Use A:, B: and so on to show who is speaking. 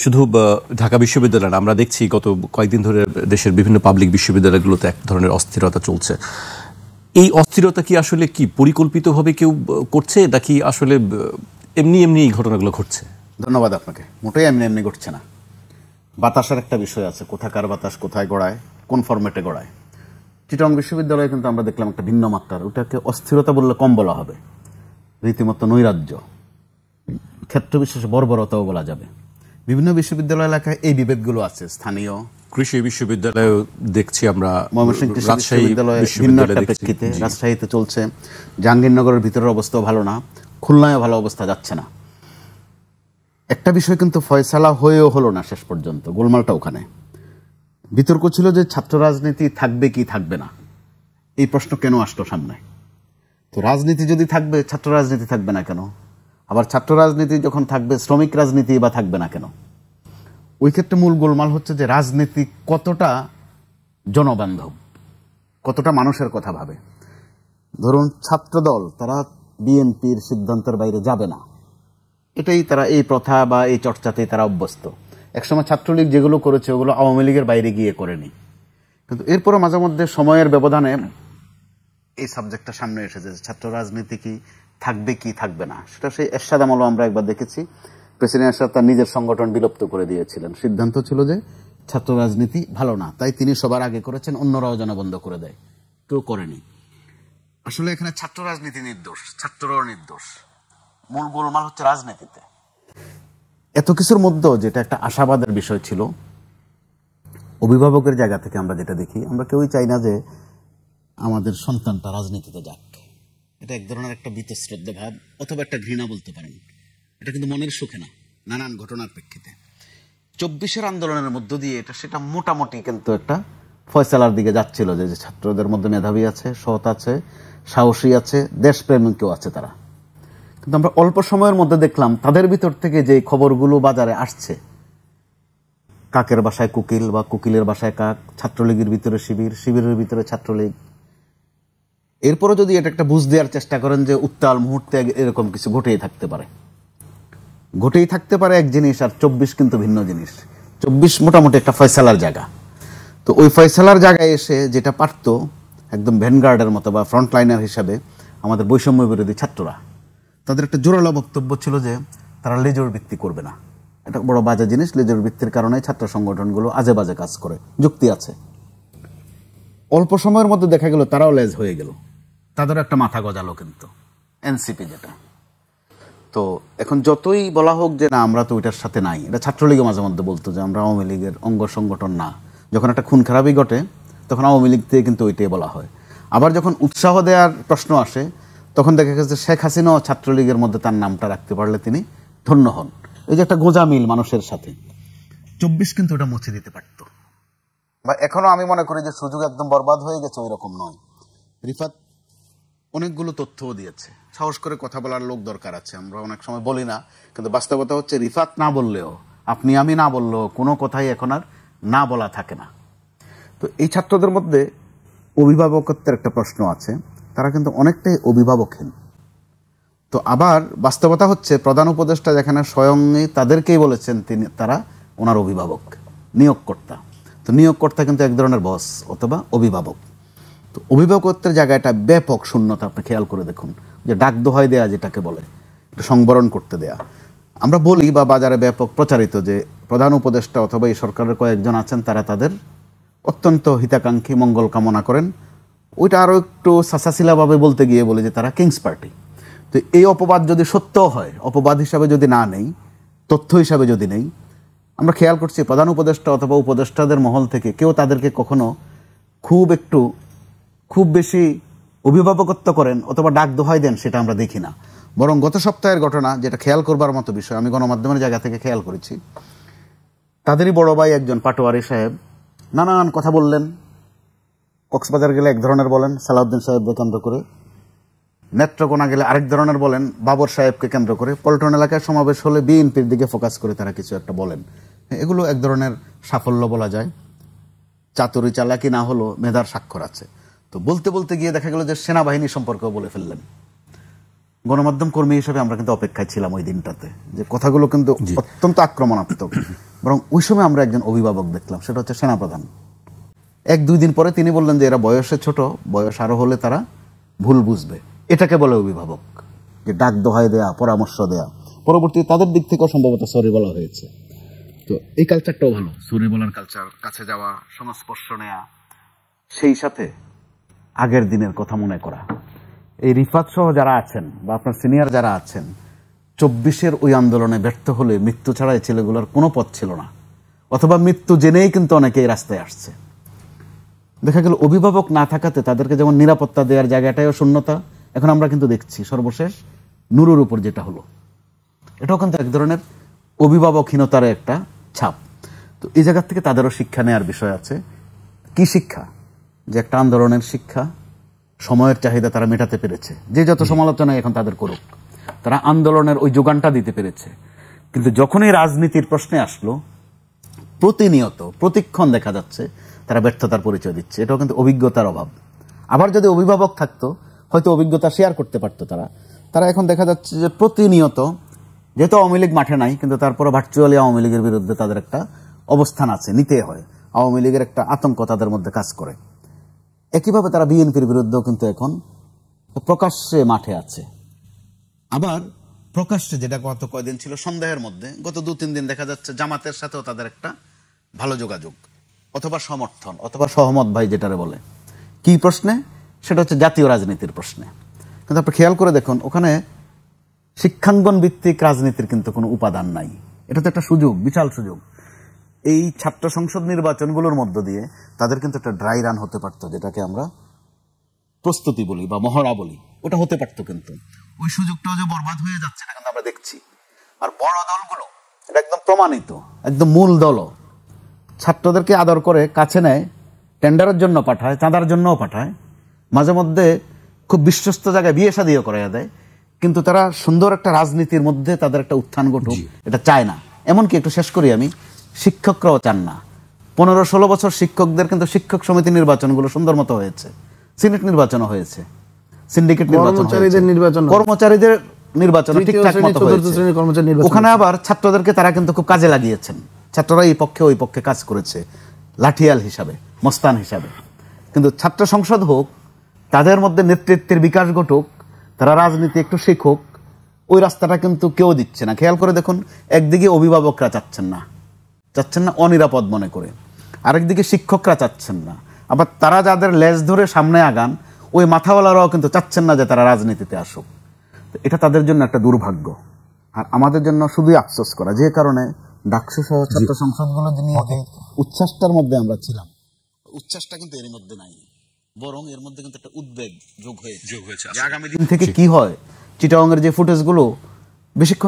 A: শুধু ঢাকা বিশ্ববিদ্যালয় না, আমরা দেখছি গত কয়েকদিন ধরে দেশের বিভিন্ন পাবলিক বিশ্ববিদ্যালয়গুলোতে এক ধরনের অস্থিরতা চলছে। এই অস্থিরতা কি আসলে কি পরিকল্পিতভাবে কেউ করছে, নাকি আসলে এমনি এমনি এই ঘটনাগুলো ঘটছে?
B: ধন্যবাদ আপনাকে। মোটেই এমনি এমনি ঘটছে না। বাতাসের একটা বিষয় আছে, কোথাকার বাতাস কোথায় গড়ায়, কোন ফরম্যাটে গড়ায়। চিটাগং বিশ্ববিদ্যালয়ে কিন্তু আমরা দেখলাম একটা ভিন্ন মাত্রার, ওটাকে অস্থিরতা বললে কম বলা হবে, রীতিমতো নৈরাজ্য, ক্ষেত্র বিশেষে বর্বরতাও বলা যাবে। বিভিন্ন বিশ্ববিদ্যালয় এলাকায় এই বিভেদগুলো আছে। স্থানীয়
A: কৃষি বিশ্ববিদ্যালয়ে দেখছি আমরা,
B: ময়মনসিংহ কৃষি বিশ্ববিদ্যালয়ে ভিন্ন একটা প্রেক্ষিতে, রাজশাহীতে চলছে, জাহাঙ্গীরনগরের ভিতরের অবস্থাও ভালো না, খুলনায় ভালো অবস্থা যাচ্ছে না। একটা বিষয় কিন্তু ফয়সালা হয়েও হলো না শেষ পর্যন্ত, গোলমালটা ওখানে। বিতর্ক ছিল যে ছাত্র রাজনীতি থাকবে কি থাকবে না, এই প্রশ্ন কেন আসলো সামনে? তো রাজনীতি যদি থাকবে, ছাত্র রাজনীতি থাকবে না কেন? আবার ছাত্র রাজনীতি যখন থাকবে, শ্রমিক রাজনীতি বা থাকবে না কেন? ওই ক্ষেত্রে মূল গোলমাল হচ্ছে যে রাজনীতি কতটা জনবান্ধব, কতটা মানুষের কথা ভাবে। ধরুন ছাত্রদল, তারা বিএনপির সিদ্ধান্তের বাইরে যাবে না, এটাই তারা, এই প্রথা বা এই চর্চাতেই তারা অভ্যস্ত। একসময় ছাত্রলীগ যেগুলো করেছে ওগুলো আওয়ামী লীগের বাইরে গিয়ে করেনি, কিন্তু এরপরে মাঝে মধ্যে সময়ের ব্যবধানে এই সাবজেক্টটা সামনে এসেছে, ছাত্র রাজনীতি কি থাকবে কি থাকবে না। সেটা সেই এরশাদ আমলও আমরা একবার দেখেছি, প্রেসিডেন্ট এরশাদ তার নিজের সংগঠন বিলুপ্ত করে দিয়েছিলেন। সিদ্ধান্ত ছিল যে ছাত্র রাজনীতি ভালো না, তাই তিনি সবার আগে করেছেন, অন্যরাও যেন বন্ধ করে দেয়, কেউ করেনি। আসলে এখানে ছাত্র রাজনীতি নির্দোষ, ছাত্ররাও নির্দোষ, মূল গোলমাল হচ্ছে রাজনীতিতে। এত কিছুর মধ্যে যেটা একটা আশাবাদের বিষয় ছিল, অভিভাবকের জায়গা থেকে আমরা যেটা দেখি, আমরা কেউই চাই না যে আমাদের সন্তানটা রাজনীতিতে যাক। এটা এক ধরনের একটা বীতশ্রদ্ধা ভাব অথবা একটা ঘৃণা বলতে পারেন। এটা কিন্তু মনের সুখে না, নানান ঘটনার প্রেক্ষিতে 24-এর আন্দোলনের মধ্য দিয়ে এটা সেটা মোটামুটি কিন্তু একটা ফয়সালার দিকে যাচ্ছিল, যে ছাত্রদের মধ্যে মেধাবী আছে, সৎ আছে, সাহসী আছে, দেশপ্রেমিকও আছে তারা। কিন্তু আমরা অল্প সময়ের মধ্যে দেখলাম তাদের ভিতর থেকে যে খবরগুলো বাজারে আসছে, কাকের বাসায় কুকিল বা কুকিলের বাসায় কাক, ছাত্রলীগের ভিতরে শিবির, শিবিরের ভিতরে ছাত্রলীগ। এরপরে যদি এটা একটা বুঝ দেওয়ার চেষ্টা করেন যে উত্তাল মুহূর্তে এরকম কিছু ঘটেই থাকতে পারে, ঘটেই থাকতে পারে এক জিনিস, আর 24 কিন্তু ভিন্ন জিনিস। 24 মোটামুটি একটা ফয়সালার জায়গা। তো ওই ফয়সালার জায়গায় এসে যেটা পারত একদম ভ্যানগার্ডের মতো বা ফ্রন্টলাইনার হিসাবে আমাদের বৈষম্য বিরোধী ছাত্ররা, তাদের একটা জোরালো বক্তব্য ছিল যে তারা লেজুর ভিত্তি করবে না। এটা বড় বাজে জিনিস, লেজুর ভিত্তির কারণে ছাত্র সংগঠনগুলো আজে বাজে কাজ করে, যুক্তি আছে। অল্প সময়ের মধ্যে দেখা গেল তারাও লেজ হয়ে গেল, তাদেরও একটা মাথা গজালো কিন্তু এনসিপি যেটা। তো এখন যতই বলা হোক যে না আমরা তো ওইটার সাথে নাই, এটা ছাত্রলীগও মাঝে মধ্যে বলতো যে আমরা আওয়ামী লীগের অঙ্গ সংগঠন না। যখন একটা খুন খারাপই ঘটে তখন আওয়ামী লীগ থেকে কিন্তু ওইটাই বলা হয়। আবার যখন উৎসাহ দেওয়ার প্রশ্ন আসে তখন দেখা গেছে শেখ হাসিনাও ছাত্রলীগের মধ্যে তার নামটা রাখতে পারলে তিনি ধন্য হন। এই যে একটা গোজামিল মানুষের সাথে, 24 কিন্তু ওটা মুছে দিতে পারত। বা এখনো আমি মনে করি যে সুযোগ একদম বরবাদ হয়ে গেছে, ওই রকম নয়। রিফাত অনেকগুলো তথ্যও দিয়েছে, সাহস করে কথা বলার লোক দরকার আছে। আমরা অনেক সময় বলি না, কিন্তু বাস্তবতা হচ্ছে রিফাত না বললেও, আপনি আমি না বললেও কোনো কথাই এখন আর না বলা থাকে না। তো এই ছাত্রদের মধ্যে অভিভাবকত্বের একটা প্রশ্ন আছে, তারা কিন্তু অনেকটাই অভিভাবকহীন। তো আবার বাস্তবতা হচ্ছে প্রধান উপদেষ্টা যেখানে স্বয়ং তাদেরকেই বলেছেন তারা ওনার অভিভাবক, নিয়োগকর্তা। তো নিয়োগকর্তা কিন্তু এক ধরনের বস অথবা অভিভাবক। তো অভিভাবকত্বের জায়গাটা ব্যাপক শূন্যতা, আপনি খেয়াল করে দেখুন, যে ডাক দোহাই দেয়া যেটাকে বলে, সংবরণ করতে দেয়া। আমরা বলি বা বাজারে ব্যাপক প্রচারিত যে প্রধান উপদেষ্টা অথবা এই সরকারের কয়েকজন আছেন, তারা তাদের অত্যন্ত হিতাকাঙ্ক্ষী, মঙ্গল কামনা করেন। ওইটা আরও একটু সাসাসিলাভাবে বলতে গিয়ে বলে যে তারা কিংস পার্টি। তো এই অপবাদ যদি সত্য হয়, অপবাদ হিসাবে যদি না নেই, তথ্য হিসাবে যদি নেই, আমরা খেয়াল করছি প্রধান উপদেষ্টা অথবা উপদেষ্টাদের মহল থেকে কেউ তাদেরকে কখনো খুব বেশি অভিভাবকত্ব করেন অথবা ডাক দোহাই দেন, সেটা আমরা দেখি না। বরং গত সপ্তাহের ঘটনা, যেটা খেয়াল করবার মতো বিষয়, আমি গণমাধ্যমের জায়গা থেকে খেয়াল করেছি, তাদেরই বড় ভাই একজন পাটোয়ারি সাহেব নানান কথা বললেন। কক্সবাজার গেলে এক ধরনের বলেন সালাউদ্দিন সাহেবকে কেন্দ্র করে, নেত্রকোনা গেলে আরেক ধরনের বলেন বাবর সাহেবকে কেন্দ্র করে, পল্টন এলাকায় সমাবেশ হলে বিএনপির দিকে ফোকাস করে তারা কিছু একটা বলেন। এগুলো এক ধরনের সাফল্য বলা যায়, চাতুরি চালাকি না হলো মেধার স্বাক্ষর আছে। তো বলতে বলতে গিয়ে দেখা গেল যে সেনাবাহিনী সম্পর্কেও বলে ফেললেন। গণমাধ্যম কর্মী হিসেবে আমরা কিন্তু অপেক্ষায় ছিলাম ওই দিনটাতে, যে কথাগুলো কিন্তু অত্যন্ত আক্রমণাত্মক। বরং ওই সময় আমরা একজন অভিভাবক দেখলাম, সেটা হচ্ছে সেনাপ্রধান। 1-2 দিন পরে তিনি বললেন যে এরা বয়সে ছোট, বয়স আরো হলে তারা ভুল বুঝবে। এটাকে বলে অভিভাবক, যে ডাক দোহাই দেয়া, পরামর্শ দেয়া। পরবর্তী তাদের দিক থেকেও সম্ভবত সরি বলা হয়েছে। তো এই কালচারটাও ভালো, সরি বলার কালচার, কাছে যাওয়া, সংস্পর্শ নেয়া, সেই সাথে আগের দিনের কথা মনে করা। এই রিফাত সহ যারা আছেন বা আপনার সিনিয়র যারা আছেন, 24-এর ওই আন্দোলনে ব্যর্থ হলে মৃত্যু ছাড়া এই ছেলেগুলোর কোনো পথ ছিল না, অথবা মৃত্যু জেনেই কিন্তু অনেকে এই রাস্তায় আসছে। দেখা গেল অভিভাবক না থাকাতে তাদেরকে যেমন নিরাপত্তা দেওয়ার জায়গাটাও শূন্যতা। এখন আমরা কিন্তু দেখছি সর্বশেষ নুরুর উপর যেটা হলো, এটাও কিন্তু এক ধরনের অভিভাবকহীনতার একটা ছাপ। তো এই জায়গা থেকে তাদেরও শিক্ষা নেওয়ার বিষয় আছে। কি শিক্ষা? যে একটা আন্দোলনের শিক্ষা, সময়ের চাহিদা তারা মেটাতে পেরেছে। যে যত সমালোচনা এখন তাদের করুক, তারা আন্দোলনের ওই যোগানটা দিতে পেরেছে। কিন্তু যখনই রাজনীতির প্রশ্নে আসলো, প্রতিনিয়ত প্রতিক্ষণ দেখা যাচ্ছে তারা ব্যর্থতার পরিচয় দিচ্ছে। এটাও কিন্তু অভিজ্ঞতার অভাব। আবার যদি অভিভাবক থাকতো, হয়তো অভিজ্ঞতা শেয়ার করতে পারতো তারা এখন দেখা যাচ্ছে যে প্রতিনিয়ত, যেহেতু আওয়ামী লীগ মাঠে নাই, কিন্তু তারপরে ভার্চুয়ালি আওয়ামী লীগের বিরুদ্ধে তাদের একটা অবস্থান আছে, নিতে হয়। আওয়ামী লীগের একটা আতঙ্ক তাদের মধ্যে কাজ করে। একইভাবে তারা বিএনপির বিরুদ্ধেও কিন্তু এখন প্রকাশ্যে মাঠে আছে। আবার প্রকাশ্যে, যেটা গত কয়দিন ছিল সন্দেহের মধ্যে, গত 2-3 দিন দেখা যাচ্ছে জামাতের সাথেও তাদের একটা ভালো যোগাযোগ, অথবা সমর্থন, অথবা সহমত ভাই যেটারে বলে। কি প্রশ্নে? সেটা হচ্ছে জাতীয় রাজনীতির প্রশ্নে। কিন্তু আপনি খেয়াল করে দেখুন, ওখানে শিক্ষাঙ্গন ভিত্তিক রাজনীতির কিন্তু কোনো উপাদান নাই। এটা তো একটা সুযোগ, বিশাল সুযোগ। এই ছাত্র সংসদ নির্বাচনগুলোর মধ্য দিয়ে তাদের কিন্তু একটা ড্রাই রান হতে পারতো, যেটাকে আমরা প্রস্তুতি বলি বা মহড়া বলি, ওটা হতে পারতো। কিন্তু ওই সুযোগটাও যে বরবাদ হয়ে যাচ্ছে না কিন্তু আমরা দেখছি। আর বড় দলগুলো, এটা একদম প্রমাণিত, একদম মূল দলও ছাত্রদেরকে আদর করে কাছে নেয়, টেন্ডারের জন্য পাঠায়, চাঁদার জন্যও পাঠায়, মাঝে মধ্যে খুব বিশ্বস্ত জায়গায় বিয়ে শাদিও করাইয়া দেয়। কিন্তু তারা সুন্দর একটা রাজনীতির মধ্যে তাদের একটা উত্থান ঘটুক এটা চায় না। এমনকি একটু শেষ করি আমি, শিক্ষকরাও চান না। 15-16 বছর শিক্ষকদের কিন্তু শিক্ষক সমিতি নির্বাচনগুলো সুন্দর মতো হয়েছে, সিনেট নির্বাচনও হয়েছে, সিন্ডিকেট নির্বাচন, কর্মচারীদের নির্বাচন ঠিকঠাক মতো হয়েছে। ওখানে আবার ছাত্রদেরকে তারা কিন্তু খুব কাজে লাগিয়েছেন। ছাত্ররা এই পক্ষে ওই পক্ষে কাজ করেছে, লাঠিয়াল হিসাবে, মস্তান হিসাবে। কিন্তু ছাত্র সংসদ হোক, তাদের মধ্যে নেতৃত্বের বিকাশ ঘটুক, তারা রাজনীতি একটু শিখুক, ওই রাস্তাটা কিন্তু কেউ দিচ্ছে না। খেয়াল করে দেখুন, একদিকে অভিভাবকরা চাচ্ছেন না অনিরাপদ মনে করে, আরেকদিকে শিক্ষকরা চাচ্ছেন না। আবার তারা যাদের লেজ ধরে সামনে আগান, ওই মাথাওয়ালারাও কিন্তু চাচ্ছেন না যে তারা রাজনীতিতে আসুক। এটা তাদের জন্য একটা দুর্ভাগ্য। আর আমাদের জন্য শুধুই আফসোস করা, যে কারণে ডাকসু সহ ছাত্র সংসদগুলো নিয়ে যে উচ্ছ্বাসটার মধ্যে আমরা ছিলাম, উচ্ছ্বাসটা কিন্তু এর মধ্যে নাই, বরং এর মধ্যে কিন্তু একটা উদ্বেগ যোগ হয়েছে। আগামী দিন থেকে কি হয়, চিটাগংয়ের যে ফুটেজগুলো বেশিক্ষণ